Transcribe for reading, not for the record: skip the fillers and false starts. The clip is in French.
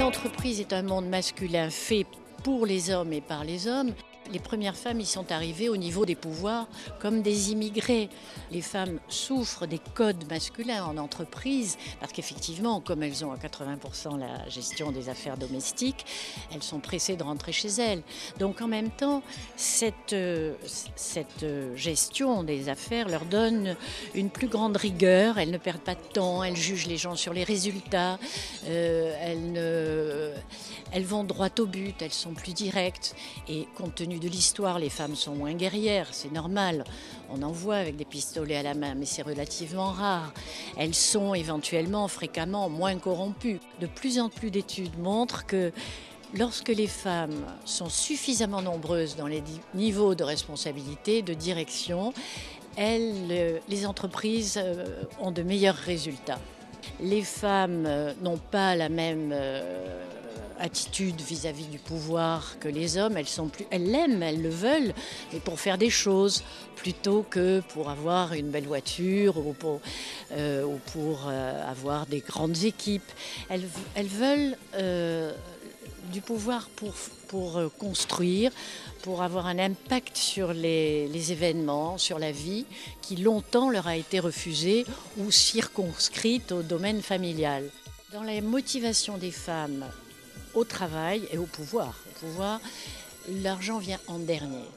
l'entreprise est un monde masculin fait pour les hommes et par les hommes, les premières femmes y sont arrivées au niveau des pouvoirs comme des immigrés. Les femmes souffrent des codes masculins en entreprise parce qu'effectivement, comme elles ont à 80% la gestion des affaires domestiques, elles sont pressées de rentrer chez elles. Donc en même temps, cette gestion des affaires leur donne une plus grande rigueur. Elles ne perdent pas de temps, elles jugent les gens sur les résultats, elles vont droit au but, elles sont plus directes. Et compte tenu de l'histoire, les femmes sont moins guerrières, c'est normal. On en voit avec des pistolets à la main, mais c'est relativement rare. Elles sont éventuellement, fréquemment, moins corrompues. De plus en plus d'études montrent que lorsque les femmes sont suffisamment nombreuses dans les niveaux de responsabilité, de direction, les entreprises ont de meilleurs résultats. Les femmes n'ont pas la même attitude vis-à-vis du pouvoir que les hommes. Elles l'aiment, elles le veulent, mais pour faire des choses plutôt que pour avoir une belle voiture ou pour avoir des grandes équipes. Elles veulent du pouvoir pour construire, pour avoir un impact sur les événements, sur la vie, qui longtemps leur a été refusée ou circonscrite au domaine familial. Dans la motivation des femmes au travail et au pouvoir, l'argent vient en dernier.